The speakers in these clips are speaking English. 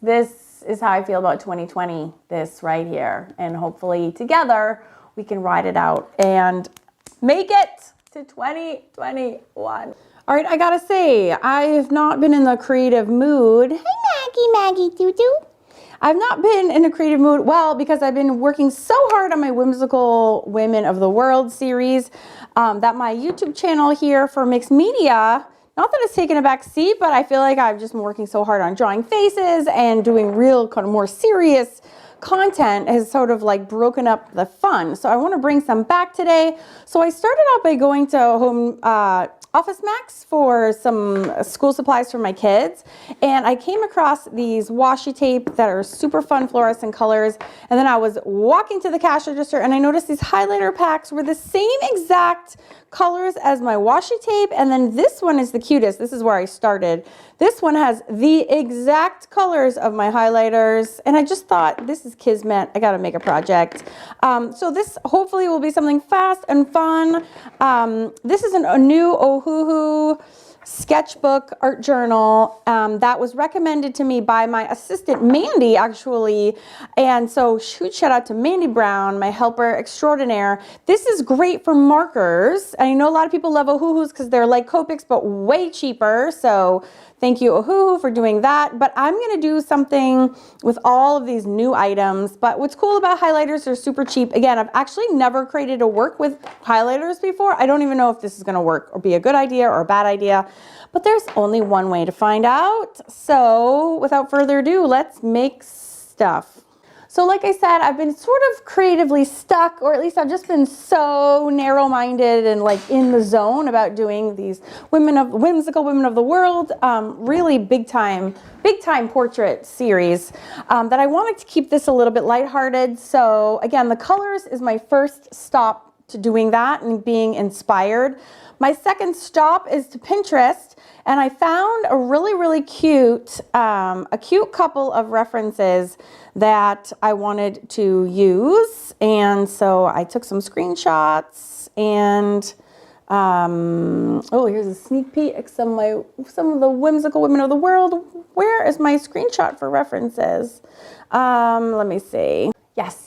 this is how I feel about 2020, this right here. And hopefully together we can ride it out and make it to 2021. All right, I gotta say, I have not been in the creative mood. Hey, Maggie, doo-doo. I've not been in a creative mood, well, because I've been working so hard on my Whimsical Women of the World series that my YouTube channel here for mixed media, not that it's taken a back seat, but I feel like I've just been working so hard on drawing faces and doing real kind of more serious content has sort of like broken up the fun. So I want to bring some back today. So I started out by going to Home Office Max for some school supplies for my kids, and I came across these washi tape that are super fun fluorescent colors, and then I was walking to the cash register and I noticed these highlighter packs were the same exact colors as my washi tape, and then this one is the cutest. This is where I started. This one has the exact colors of my highlighters, and I just thought, this is kismet. I gotta make a project. So this hopefully will be something fast and fun. This is a new Ohuhu sketchbook art journal that was recommended to me by my assistant Mandy, actually, and so huge shout out to Mandy Brown, my helper extraordinaire. This is great for markers. I know a lot of people love Ohuhus because they're like Copics but way cheaper, so thank you Ohuhu for doing that. But I'm gonna do something with all of these new items. But what's cool about highlighters, they're super cheap. Again, I've actually never created a work with highlighters before. I don't even know if this is gonna work or be a good idea or a bad idea, but there's only one way to find out. So without further ado, let's make stuff. So like I said, I've been sort of creatively stuck, or at least I've just been so narrow-minded and like in the zone about doing these Whimsical Women of the World, really big time portrait series, that I wanted to keep this a little bit lighthearted. So again, the colors is my first stop to doing that and being inspired. My second stop is to Pinterest, and I found a really cute, couple of references that I wanted to use, and so I took some screenshots, and oh, here's a sneak peek of some of the Whimsical Women of the World. Where is my screenshot for references? Let me see. Yes,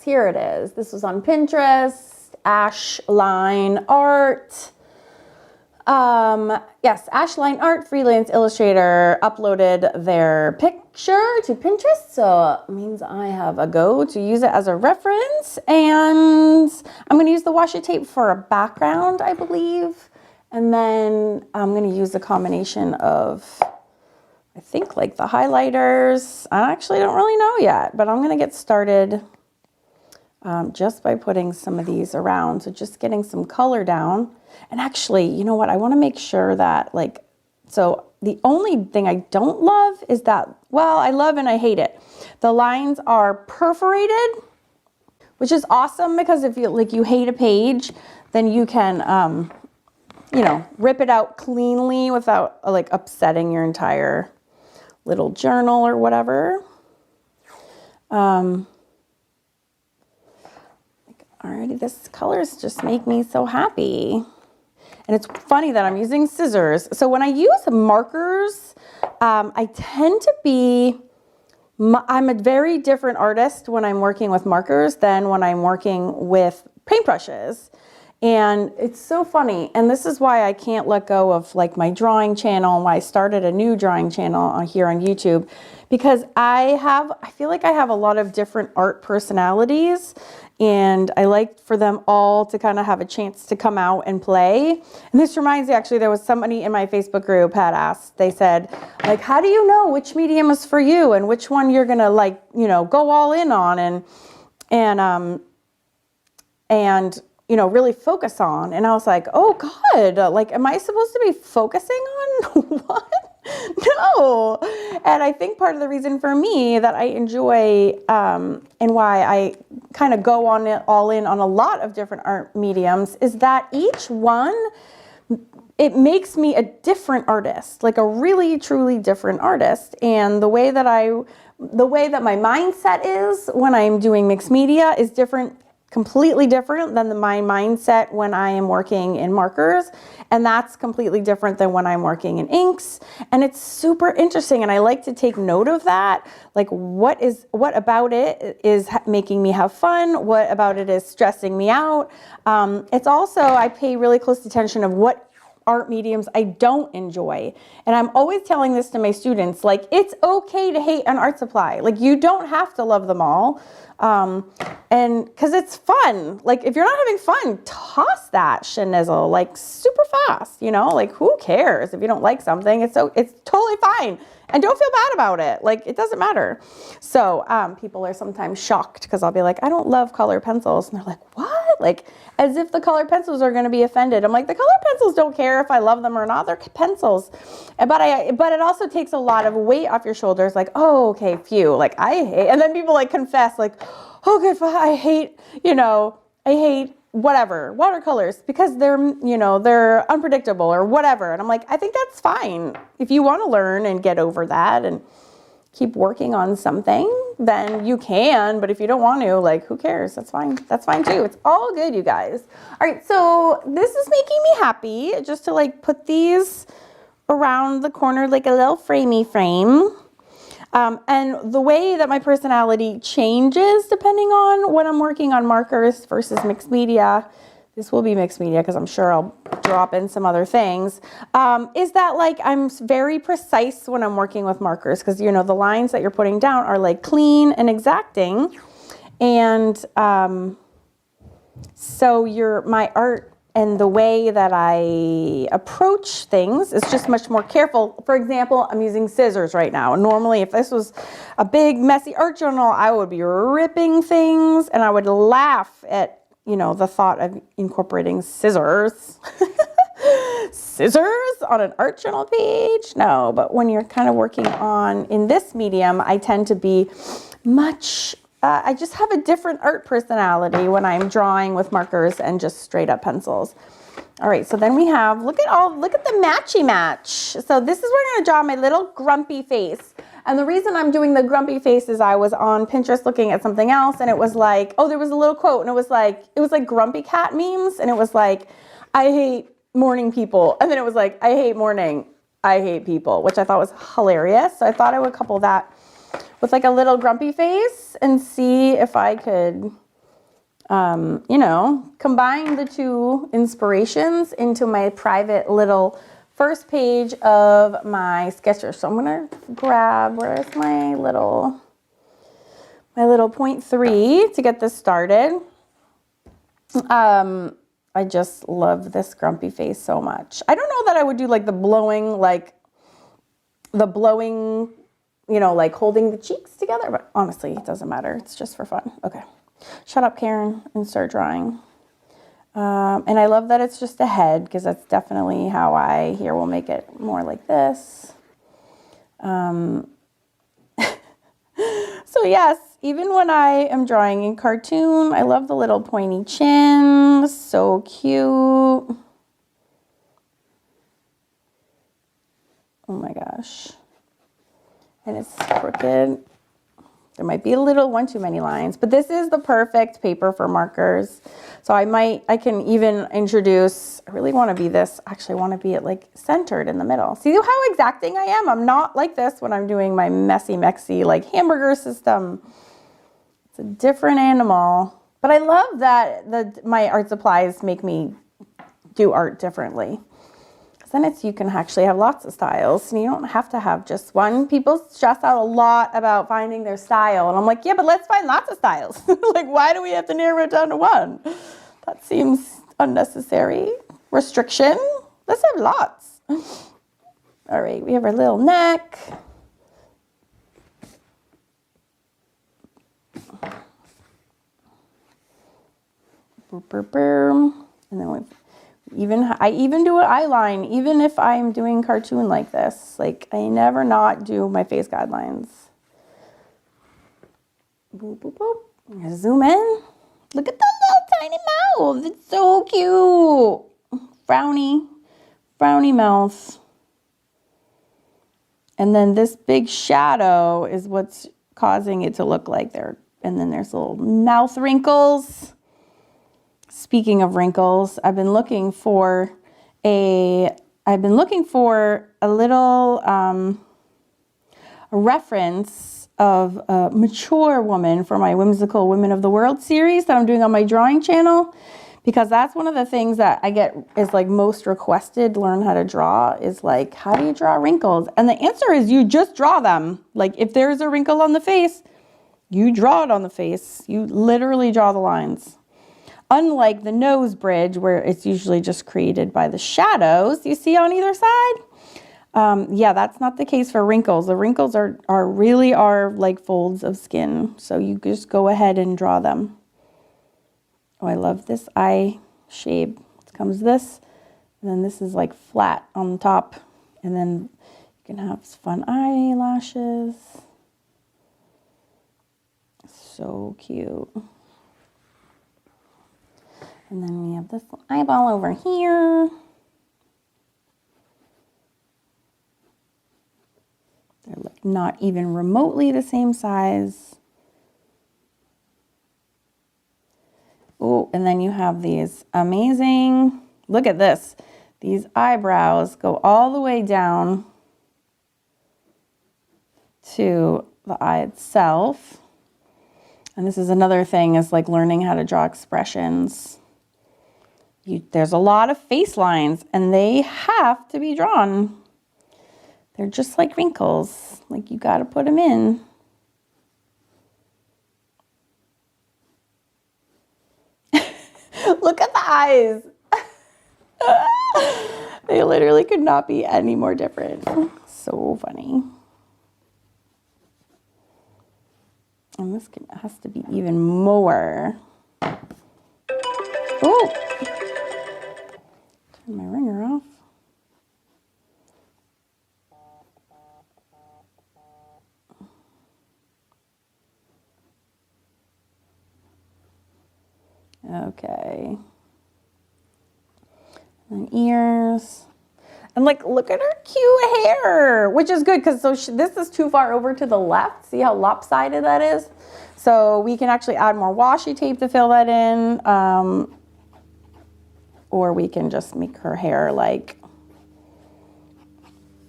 here it is. This was on Pinterest. Ash Line Art. Yes, Ash Line Art, freelance illustrator, uploaded their picture to Pinterest, so it means I have a go to use it as a reference, and I'm going to use the washi tape for a background, I believe, and then I'm going to use a combination of, I think, like the highlighters. I actually don't really know yet, but I'm going to get started just by putting some of these around, so just getting some color down. And actually, you know what, I want to make sure that, like, so the only thing I don't love is that, well, I love and I hate it. The lines are perforated, which is awesome, because if you hate a page, then you can, you know, rip it out cleanly without like upsetting your entire little journal or whatever. Alrighty, this colors just make me so happy. And it's funny that I'm using scissors. So when I use markers, I tend to be, I'm a very different artist when I'm working with markers than when I'm working with paintbrushes. And it's so funny. And this is why I can't let go of like my drawing channel, and why I started a new drawing channel here on YouTube, because I feel like I have a lot of different art personalities, and I like for them all to kind of have a chance to come out and play. And this reminds me, actually, there was somebody in my Facebook group had asked, they said, like, how do you know which medium is for you and which one you're gonna, like, you know, go all in on and you know, really focus on? And I was like, oh God, like, am I supposed to be focusing on what? No. And I think part of the reason for me that I enjoy and why I kind of go on it all in on a lot of different art mediums is that each one, it makes me a different artist, like a really truly different artist. And the way that my mindset is when I'm doing mixed media is different completely different than my mindset when I am working in markers, and that's completely different than when I'm working in inks, and it's super interesting, and I like to take note of that. Like, what about it is making me have fun? What about it is stressing me out? It's also, I pay really close attention of what art mediums I don't enjoy. And I'm always telling this to my students, like, it's okay to hate an art supply. Like, you don't have to love them all. And because it's fun. Like, if you're not having fun, toss that shinizzle like super fast, you know, like, who cares if you don't like something? It's totally fine. And don't feel bad about it. Like, it doesn't matter. So people are sometimes shocked because I'll be like, I don't love colored pencils. And they're like, what? Like, as if the colored pencils are going to be offended. I'm like, the colored pencils don't care if I love them or not. They're pencils. But it also takes a lot of weight off your shoulders. Like, oh, okay, phew. Like, I hate, and then people like confess, like, oh, good, I hate, I hate whatever, watercolors, because they're unpredictable or whatever. And I'm like, I think that's fine. If you want to learn and get over that and keep working on something, then you can. But if you don't want to, like, who cares? That's fine. That's fine too. It's all good, you guys. All right, so this is making me happy just to like put these around the corner like a little framey frame. And the way that my personality changes depending on when I'm working on markers versus mixed media, this will be mixed media because I'm sure I'll drop in some other things, is that like I'm very precise when I'm working with markers because, the lines that you're putting down are like clean and exacting. And so my art and the way that I approach things is just much more careful. For example, I'm using scissors right now. Normally, if this was a big, messy art journal, I would be ripping things and I would laugh at, the thought of incorporating scissors. Scissors on an art journal page? No, but when you're kind of working in this medium, I tend to be much I just have a different art personality when I'm drawing with markers and just straight up pencils. All right, so then we have, look at the matchy match. So this is where I'm gonna draw my little grumpy face. And the reason I'm doing the grumpy face is I was on Pinterest looking at something else and it was like, oh, there was a little quote and it was like grumpy cat memes. And it was like, I hate morning people. And then it was like, I hate morning, I hate people, which I thought was hilarious. So I thought I would couple that with like a little grumpy face and see if I could, combine the two inspirations into my private little first page of my sketcher. So I'm gonna grab, where's my little 0.3 to get this started. I just love this grumpy face so much. I don't know that I would do like the blowing, like holding the cheeks together, but honestly, it doesn't matter. It's just for fun. Okay, shut up, Karen, and start drawing. And I love that it's just a head because that's definitely how here we'll make it more like this. So yes, even when I am drawing in cartoon, I love the little pointy chin, so cute. Oh my gosh. And it's crooked. There might be one too many lines, but this is the perfect paper for markers. So I can even introduce, I really want to be this, actually I want to be it like centered in the middle. See how exacting I am? I'm not like this when I'm doing my messy like hamburger system. It's a different animal, but I love that my art supplies make me do art differently. Then you can actually have lots of styles and you don't have to have just one. People stress out a lot about finding their style. And I'm like, yeah, but let's find lots of styles. Like, why do we have to narrow it down to one? That seems unnecessary. Restriction. Let's have lots. All right, we have our little neck. Boop, boop, boom. And then I even do an eyeline, even if I'm doing cartoon like this. Like, I never not do my face guidelines. Boop, boop, boop. I'm gonna zoom in. Look at that little tiny mouth. It's so cute. Frowny mouth. And then this big shadow is what's causing it to look like there. And then there's little mouth wrinkles. speaking of wrinkles, I've been looking for a little a reference of a mature woman for my whimsical Women of the World series that I'm doing on my drawing channel, because that's one of the things that I get is like most requested to learn how to draw is like, how do you draw wrinkles? And the answer is you just draw them. Like if there's a wrinkle on the face, you draw it on the face. You literally draw the lines. Unlike the nose bridge, where it's usually just created by the shadows you see on either side. Yeah, that's not the case for wrinkles. The wrinkles are really like folds of skin. So you just go ahead and draw them. Oh, I love this eye shape. It comes this, and then this is like flat on the top. And then you can have fun eyelashes. So cute. And then we have this eyeball over here. They're like not even remotely the same size. Oh, and then you have these amazing, look at this. These eyebrows go all the way down to the eye itself. And this is another thing, is like learning how to draw expressions. There's a lot of face lines and they have to be drawn. They're just like wrinkles, like you got to put them in. Look at the eyes. They literally could not be any more different. So funny. And this has to be even more. Oh! Turn my ringer off. Okay. And ears. And like, look at her cute hair, which is good because this is too far over to the left. See how lopsided that is? So we can actually add more washi tape to fill that in. Or we can just make her hair like,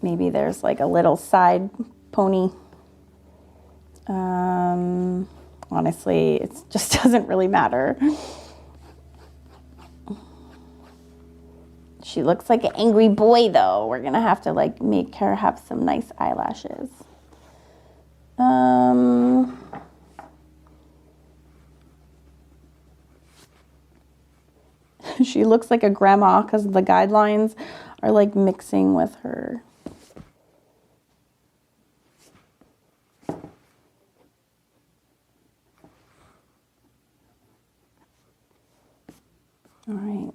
maybe there's like a little side pony. Honestly, it just doesn't really matter. She looks like an angry boy though. We're gonna have to like make her have some nice eyelashes. She looks like a grandma because the guidelines are like mixing with her. All right.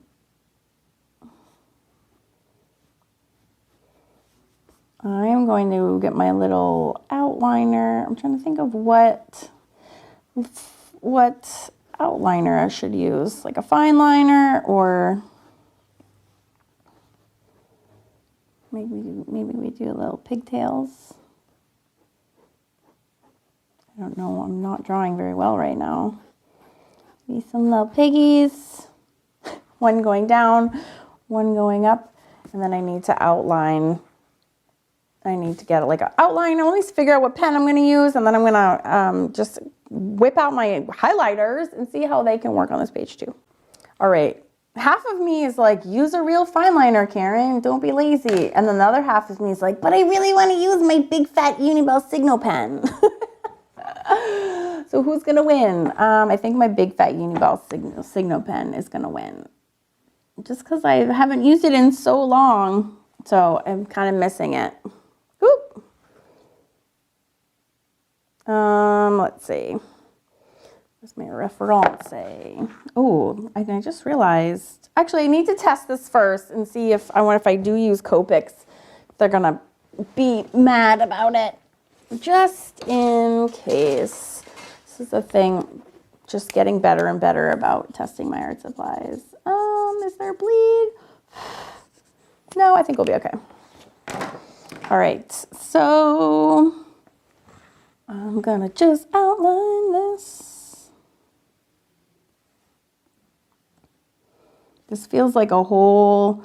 I'm going to get my little outliner. I'm trying to think of what outliner I should use, like a fine liner, or maybe we do little pigtails. I don't know, I'm not drawing very well right now. Maybe some little piggies, one going down, one going up, and then I need to outline. I need to get like an outliner. Let me figure out what pen I'm going to use, and then I'm going to just whip out my highlighters and see how they can work on this page too. All right. Half of me is like, use a real fine liner, Karen. Don't be lazy. And then the other half of me is like, but I really want to use my big fat Uniball Signal pen. So who's going to win? I think my big fat Uniball Signal pen is going to win. Just because I haven't used it in so long. So I'm kind of missing it. Oop. Let's see. What's my reference say? Oh, I just realized. Actually, I need to test this first and see if I do use Copics, they're gonna be mad about it. Just in case. This is the thing. Just getting better and better about testing my art supplies. Is there bleed? No, I think we'll be okay. All right, so I'm gonna just outline this. This feels like a whole,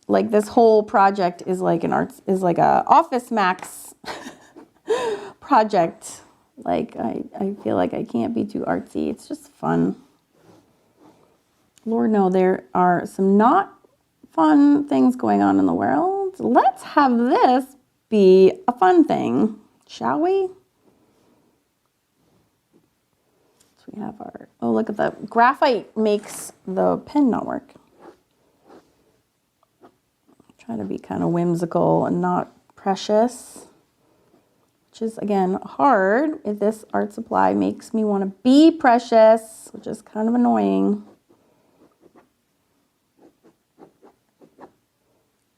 like this whole project is like a Office Max project. Like I feel like I can't be too artsy. It's just fun. Lord, no, there are some not fun things going on in the world. Let's have this be a fun thing, shall we? So we have our, oh, look at the graphite makes the pen not work. Try to be kind of whimsical and not precious, which is again hard if this art supply makes me want to be precious, which is kind of annoying.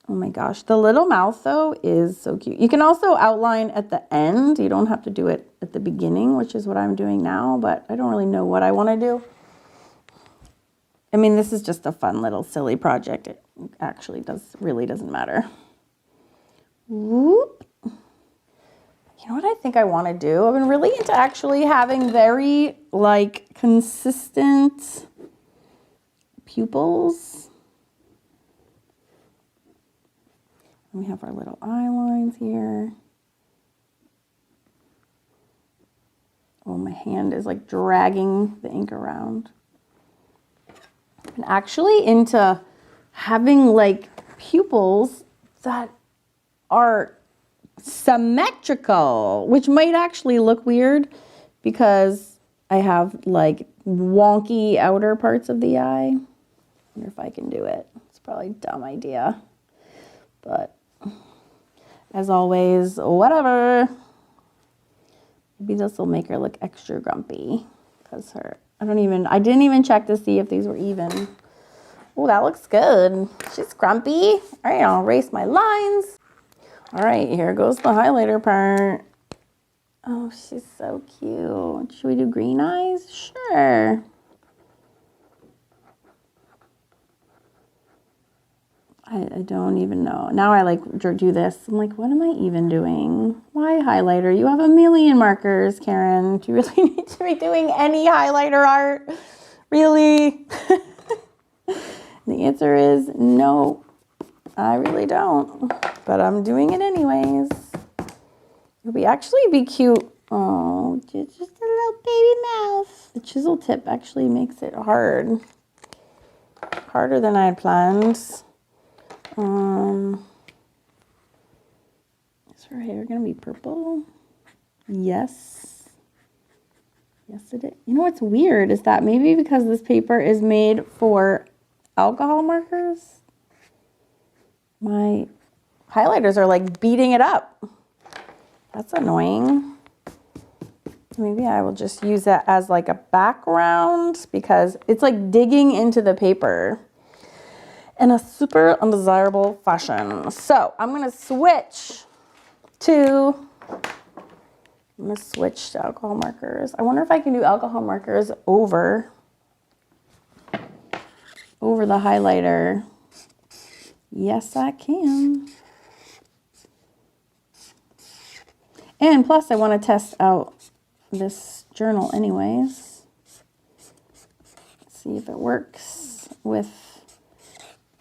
Oh my gosh, the little mouth though is so cute. You can also outline at the end. You don't have to do it at the beginning, which is what I'm doing now, but I don't really know what I want to do. I mean, this is just a fun little silly project. It actually really doesn't matter. Whoop. You know what I think I want to do? I've been really into actually having very like consistent pupils. We have our little eye lines here. Oh, my hand is like dragging the ink around. I'm actually into having like pupils that are symmetrical, which might actually look weird because I have like wonky outer parts of the eye. I wonder if I can do it. It's probably a dumb idea, but as always, whatever. Maybe this will make her look extra grumpy because I didn't even check to see if these were even. Oh, that looks good. She's grumpy. All right, I'll erase my lines. All right, here goes the highlighter part. Oh, she's so cute. Should we do green eyes? Sure. I don't even know. Now I like do this. I'm like, what am I even doing? Why highlighter? You have a million markers, Karen. Do you really need to be doing any highlighter art? Really? The answer is no, I really don't. But I'm doing it anyways. It would actually be cute. Oh, just a little baby mouth. The chisel tip actually makes it hard. Harder than I had planned. Is her hair gonna be purple? Yes. Yes, it is. You know what's weird is that maybe because this paper is made for alcohol markers, my highlighters are like beating it up. That's annoying. Maybe I will just use that as like a background because it's like digging into the paper in a super undesirable fashion. So I'm gonna switch to alcohol markers. I wonder if I can do alcohol markers over the highlighter. Yes, I can. And plus I wanna test out this journal anyways. See if it works with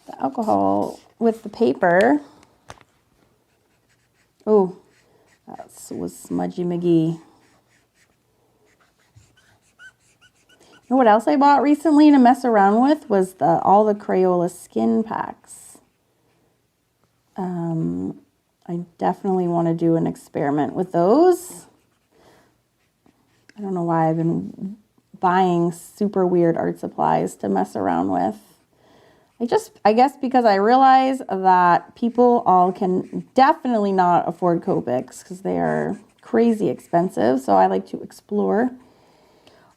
the alcohol, with the paper. Oh, that was smudgy McGee. You know what else I bought recently to mess around with was all the Crayola skin packs. I definitely want to do an experiment with those. I don't know why I've been buying super weird art supplies to mess around with. I guess because I realize that people all can definitely not afford Copics because they are crazy expensive. So I like to explore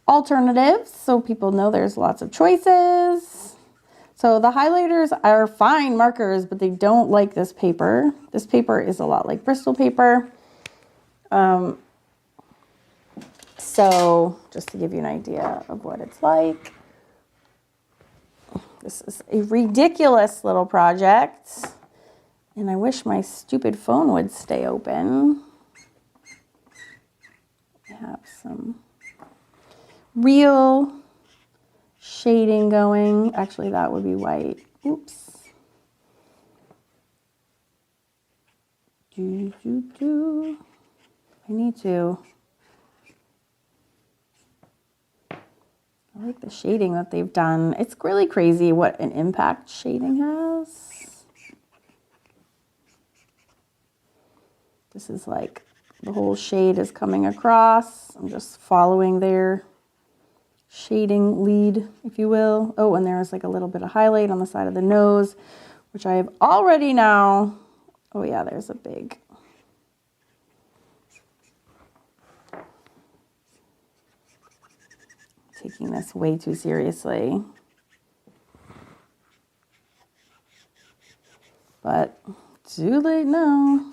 alternatives so people know there's lots of choices. So the highlighters are fine markers, but they don't like this paper. This paper is a lot like Bristol paper. So just to give you an idea of what it's like. This is a ridiculous little project, and I wish my stupid phone would stay open. I have some real shading going. Actually, that would be white. Oops. I need to. I like the shading that they've done. It's really crazy what an impact shading has. This is like the whole shade is coming across. I'm just following their shading lead, if you will. Oh, and there's like a little bit of highlight on the side of the nose, which I have already now. Oh yeah, there's a big. Taking this way too seriously. But too late now.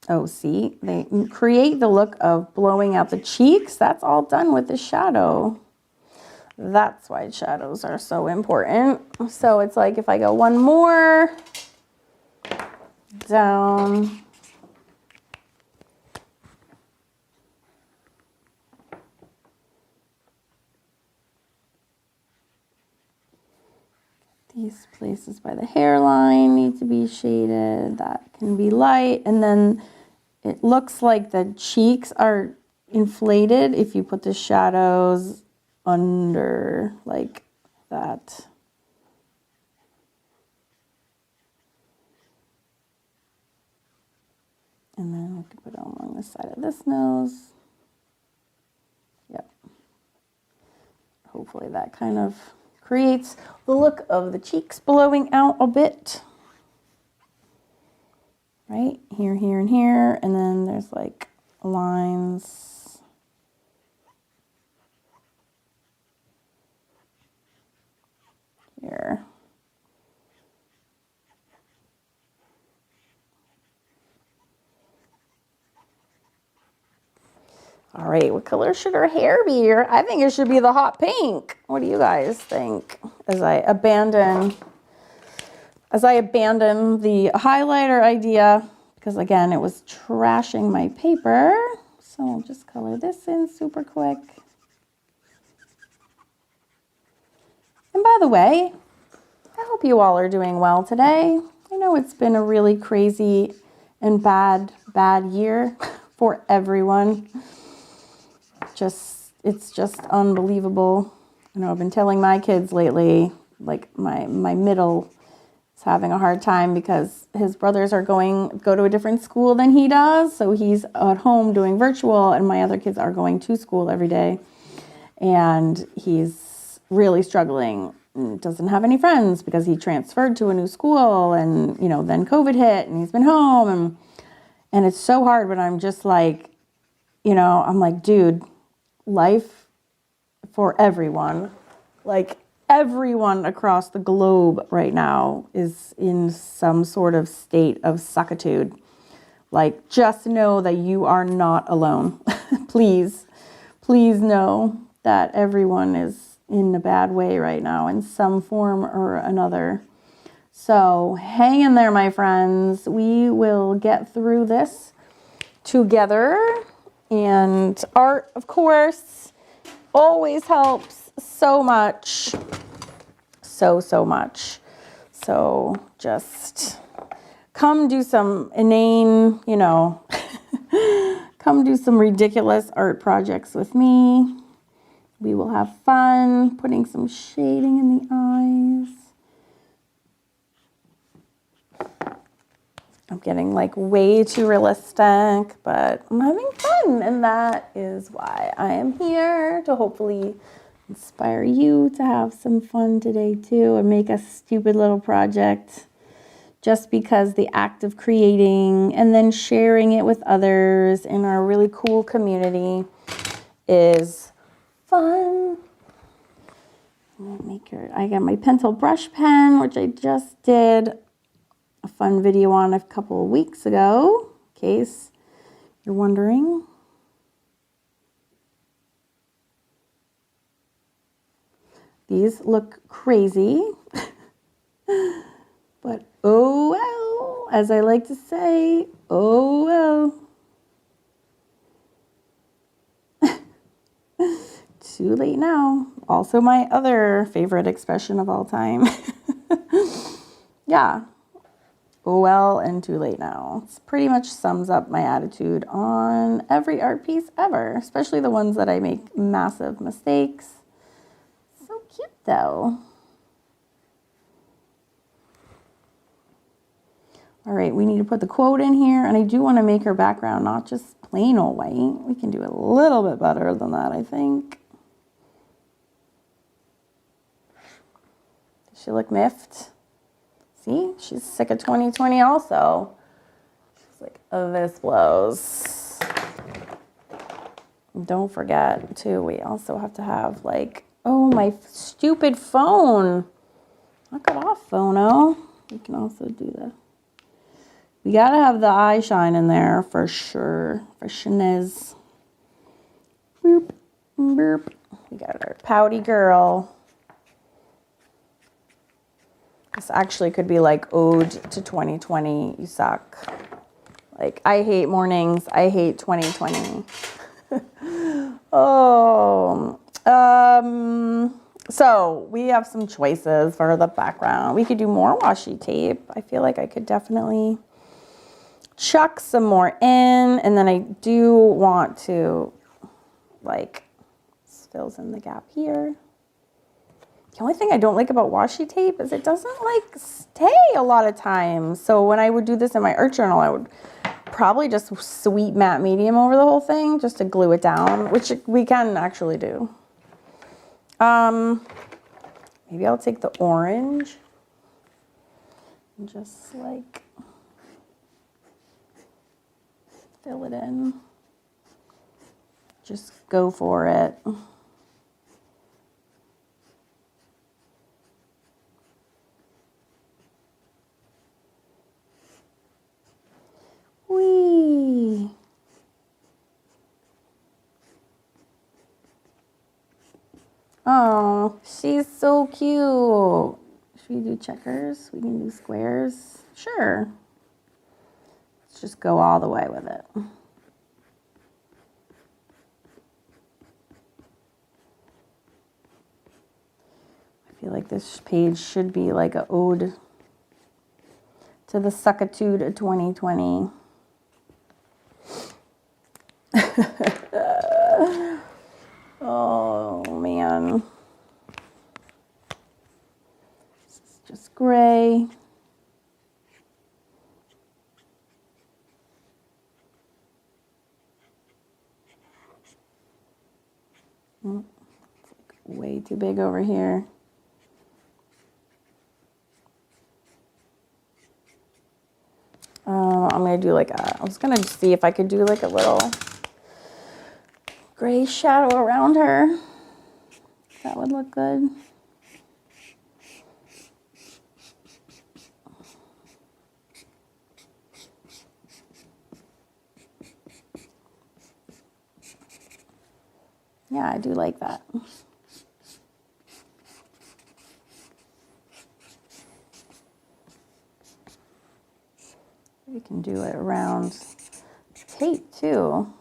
Oh, see, they create the look of blowing out the cheeks. That's all done with the shadow. That's why shadows are so important. So it's like if I go one more down. These places by the hairline need to be shaded. That can be light. And then it looks like the cheeks are inflated if you put the shadows under like that. And then we can put it along the side of this nose. Yep. Hopefully that kind of creates the look of the cheeks blowing out a bit. Right? Here, here, and here. And then there's like lines. Here. All right, what color should her hair be? I think it should be the hot pink. What do you guys think? As I abandon the highlighter idea, because again, it was trashing my paper. So I'll just color this in super quick. And by the way, I hope you all are doing well today. I know it's been a really crazy and bad year for everyone. It's just unbelievable. I know I've been telling my kids lately, like my middle is having a hard time because his brothers are go to a different school than he does. So he's at home doing virtual and my other kids are going to school every day. And he's really struggling. Doesn't have any friends because he transferred to a new school and, you know, then COVID hit and he's been home and it's so hard, but I'm just like, you know, I'm like, dude, life for everyone, like everyone across the globe right now is in some sort of state of suckitude. Like, just know that you are not alone. Please know that everyone is in a bad way right now in some form or another. So hang in there, my friends. We will get through this together. And art, of course, always helps so much. So much. So just come do some inane, you know, come do some ridiculous art projects with me. We will have fun putting some shading in the eyes. I'm getting like way too realistic, but I'm having fun, and that is why I am here, to hopefully inspire you to have some fun today too and make a stupid little project, just because the act of creating and then sharing it with others in our really cool community is fun. I got my pencil brush pen, which I just did a fun video on a couple of weeks ago, in case you're wondering. These look crazy, but oh well, as I like to say, oh well. Too late now. Also my other favorite expression of all time. Yeah. Oh well and too late now. It pretty much sums up my attitude on every art piece ever, especially the ones that I make massive mistakes. So cute though. All right, we need to put the quote in here, and I do want to make her background not just plain old white. We can do a little bit better than that, I think. Does she look miffed? See, she's sick of 2020 also. She's like, oh, this blows. Don't forget, too, we also have to have, like, oh, my stupid phone. Knock it off, phono. We can also do the... We gotta have the eye shine in there for sure. For shizness. Boop, boop. We got our pouty girl. This actually could be like ode to 2020. You suck. Like, I hate mornings. I hate 2020. Oh. So we have some choices for the background. We could do more washi tape. I feel like I could definitely chuck some more in, and then I do want to, like, this fills in the gap here. The only thing I don't like about washi tape is it doesn't, like, stay a lot of times. So when I would do this in my art journal, I would probably just sweep matte medium over the whole thing just to glue it down, which we can actually do. Maybe I'll take the orange and just, like, fill it in. Just go for it. Whee! Oh, she's so cute. Should we do checkers? We can do squares. Sure. Let's just go all the way with it. I feel like this page should be like an ode to the suckitude of 2020. Oh man. This is just gray. It's like way too big over here. I'm gonna do like a, I was gonna see if I could do like a little gray shadow around her. That would look good. Yeah, I do like that. We can do it around tape too.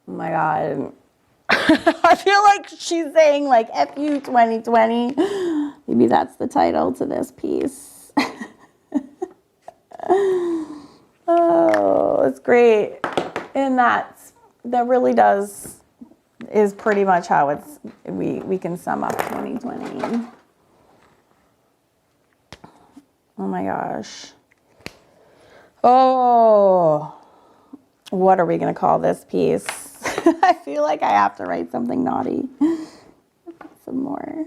Oh my God. I feel like she's saying like F you 2020. Maybe that's the title to this piece. Oh, it's great. And that really is pretty much how we can sum up 2020. Oh my gosh. Oh, what are we going to call this piece? I feel like I have to write something naughty. Some more.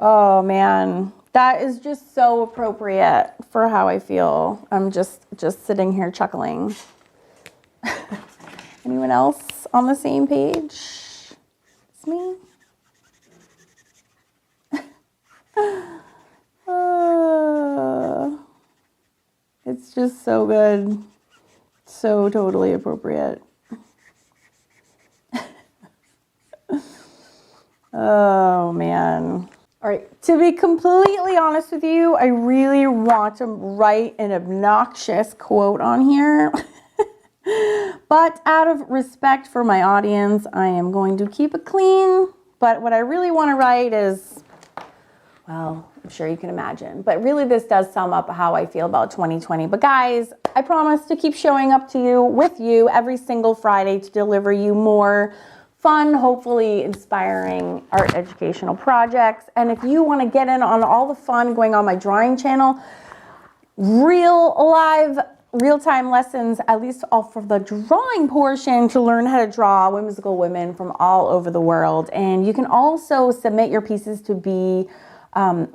Oh man, that is just so appropriate for how I feel. I'm just sitting here chuckling. Anyone else on the same page? It's me. It's just so good. So totally appropriate. Oh, man. All right, to be completely honest with you, I really want to write an obnoxious quote on here. But out of respect for my audience, I am going to keep it clean. But what I really want to write is, well, I'm sure you can imagine. But really, this does sum up how I feel about 2020. But guys, I promise to keep showing up to you, with you, every single Friday to deliver you more fun, hopefully inspiring art educational projects. And if you want to get in on all the fun going on my drawing channel, real-time lessons, at least all for the drawing portion, to learn how to draw whimsical women from all over the world. And you can also submit your pieces to be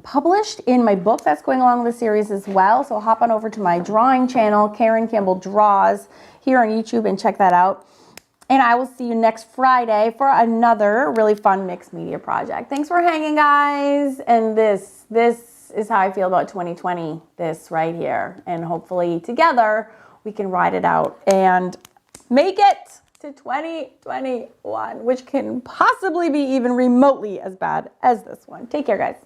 published in my book that's going along with the series as well. So hop on over to my drawing channel, Karen Campbell Draws, here on YouTube, and check that out. And I will see you next Friday for another really fun mixed media project. Thanks for hanging, guys. And this is how I feel about 2020, this right here. And hopefully together we can ride it out and make it to 2021, which can possibly be even remotely as bad as this one. Take care, guys.